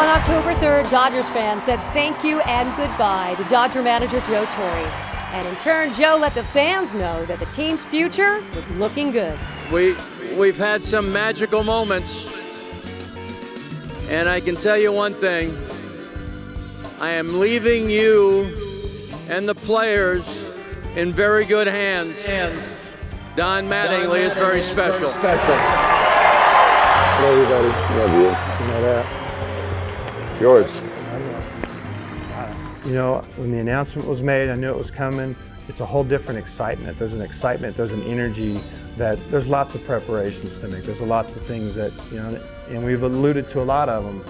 October 3rd, Dodgers fans said thank you and goodbye to Dodger manager Joe Torre. And in turn, Joe let the fans know that the team's future was looking good. We've had some magical moments, and I can tell you one thing. I am leaving you and the players in very good hands. Don Mattingly is very special. Love you, buddy. Love you. You know that. It's yours. You know, when the announcement was made, I knew it was coming. It's a whole different excitement. There's an excitement, there's an energy that there's lots of preparations to make. There's lots of things that, you know, and we've alluded to a lot of them.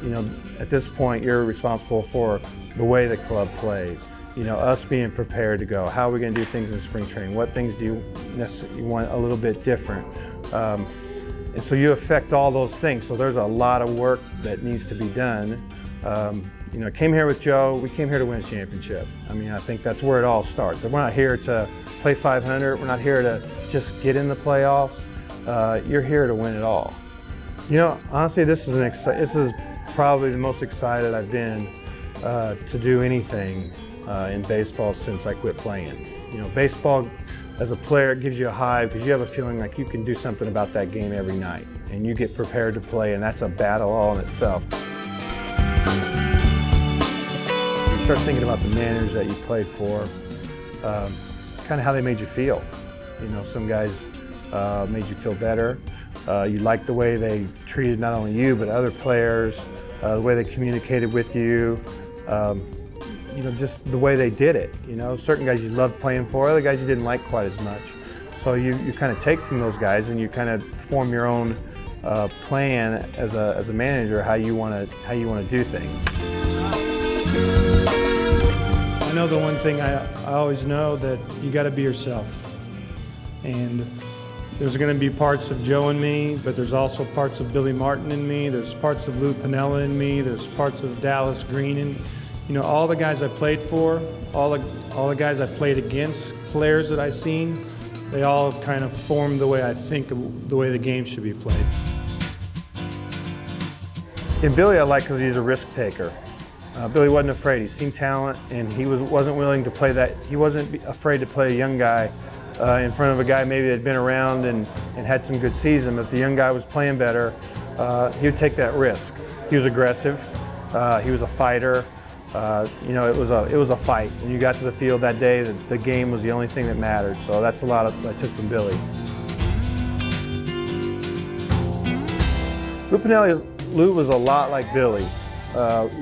You know, at this point, you're responsible for the way the club plays. You know, us being prepared to go. How are we going to do things in spring training? What things do you necessarily want a little bit different? And so you affect all those things. So there's a lot of work that needs to be done. You know, I came here with Joe. We came here to win a championship. I mean, I think that's where it all starts. We're not here to play 500. We're not here to just get in the playoffs. You're here to win it all. You know, honestly, this is probably the most excited I've been to do anything in baseball since I quit playing. You know, baseball as a player, it gives you a high because you have a feeling like you can do something about that game every night, and you get prepared to play, and that's a battle all in itself. You start thinking about the managers that you played for, kind of how they made you feel. You know, some guys made you feel better. You liked the way they treated not only you, but other players, the way they communicated with you, you know, just the way they did it. You know, certain guys you loved playing for, other guys you didn't like quite as much. So you kind of take from those guys and you kind of form your own plan as a manager how you want to do things. I know the one thing I always know, that you got to be yourself. And there's going to be parts of Joe in me, but there's also parts of Billy Martin in me. There's parts of Lou Piniella in me. There's parts of Dallas Green in me. You know, all the guys I played for, all the guys I played against, players that I've seen, they all have kind of formed the way I think of the way the game should be played. And Billy I like because he's a risk taker. Billy wasn't afraid. He's seen talent, and he wasn't willing to play that. He wasn't afraid to play a young guy in front of a guy maybe that had been around and had some good season. If the young guy was playing better, he would take that risk. He was aggressive. He was a fighter. You know, it was a fight. When you got to the field that day, the game was the only thing that mattered. So that's a lot I took from Billy. Lou was a lot like Billy,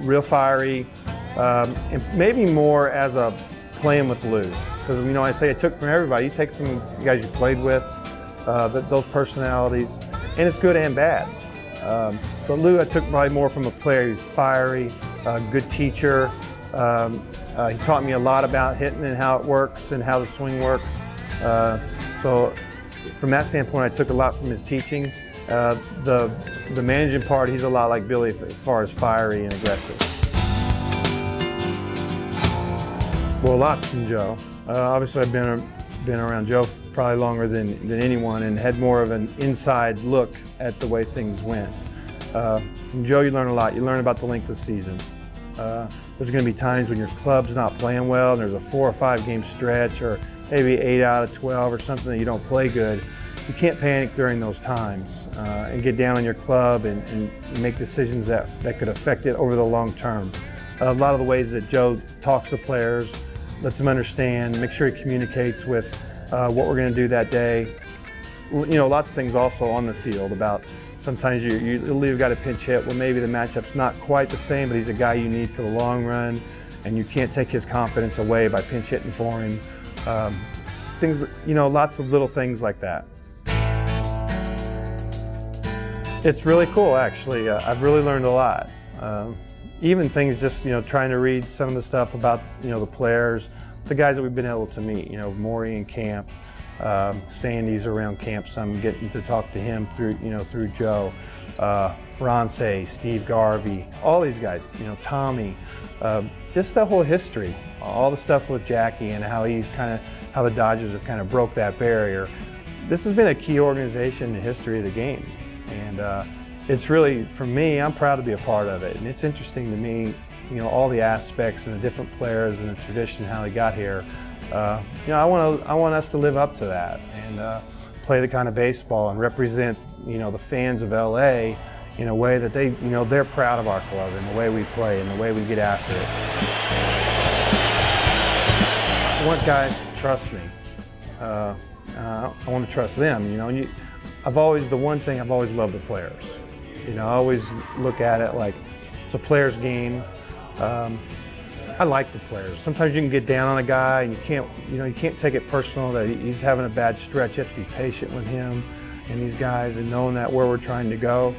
real fiery, and maybe more as a playing with Lou. Because, you know, I say I took from everybody. You take from the guys you played with, those personalities, and it's good and bad. But Lou, I took probably more from a player. He's fiery, good teacher. He taught me a lot about hitting and how it works and how the swing works. So from that standpoint, I took a lot from his teaching. The managing part, he's a lot like Billy as far as fiery and aggressive. Well, lots from Joe. Obviously, I've been around Joe probably longer than anyone, and had more of an inside look at the way things went. From Joe, you learn a lot. You learn about the length of the season. There's going to be times when your club's not playing well, and there's a 4 or 5 game stretch, or maybe 8 out of 12 or something that you don't play good. You can't panic during those times and get down on your club and make decisions that could affect it over the long term. A lot of the ways that Joe talks to players, lets them understand, make sure he communicates with what we're going to do that day. You know, lots of things also on the field about sometimes you've got a pinch hit. Well, maybe the matchup's not quite the same, but he's a guy you need for the long run, and you can't take his confidence away by pinch hitting for him. Things, you know, lots of little things like that. It's really cool, actually. I've really learned a lot. Even things just, you know, trying to read some of the stuff about, you know, the players, the guys that we've been able to meet, you know, Maury in camp, Sandy's around camp, so I'm getting to talk to him through Joe, Ronce, Steve Garvey, all these guys, you know, Tommy, just the whole history, all the stuff with Jackie and how how the Dodgers have kind of broke that barrier. This has been a key organization in the history of the game, and it's really, for me, I'm proud to be a part of it. And it's interesting to me, you know, all the aspects and the different players and the tradition, how they got here. You know, I want us to live up to that and play the kind of baseball and represent, you know, the fans of LA in a way that they, you know, they're proud of our club and the way we play and the way we get after it. I want guys to trust me. I want to trust them, you know. And the one thing I've always loved the players. You know, I always look at it like it's a player's game. I like the players. Sometimes you can get down on a guy and you can't take it personal that he's having a bad stretch. You have to be patient with him and these guys and knowing that where we're trying to go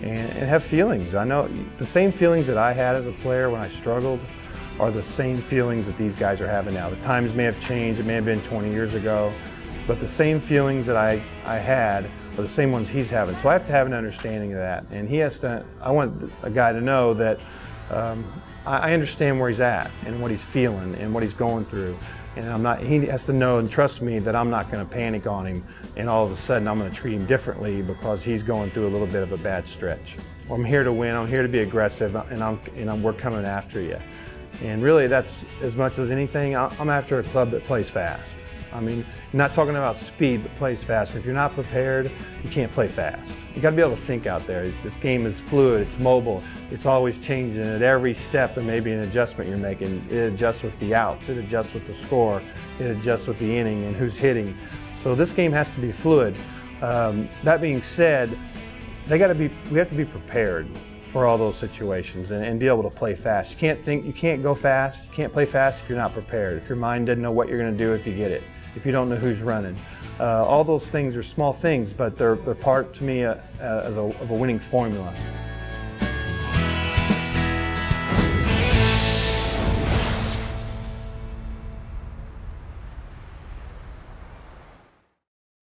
and have feelings. I know the same feelings that I had as a player when I struggled are the same feelings that these guys are having now. The times may have changed, it may have been 20 years ago, but the same feelings that I had are the same ones he's having. So I have to have an understanding of that. And I want a guy to know that I understand where he's at and what he's feeling and what he's going through. And he has to know and trust me that I'm not going to panic on him and all of a sudden I'm going to treat him differently because he's going through a little bit of a bad stretch. Well, I'm here to win, I'm here to be aggressive, and we're coming after you. And really that's, as much as anything, I'm after a club that plays fast. I mean, I'm not talking about speed, but plays fast. If you're not prepared, you can't play fast. You got to be able to think out there. This game is fluid, it's mobile, it's always changing. At every step, there may be an adjustment you're making. It adjusts with the outs, it adjusts with the score, it adjusts with the inning and who's hitting. So this game has to be fluid. That being said, we have to be prepared for all those situations and be able to play fast. You can't go fast, you can't play fast if you're not prepared. If your mind doesn't know what you're going to do if you get it. If you don't know who's running. All those things are small things, but they're part, to me, of a winning formula.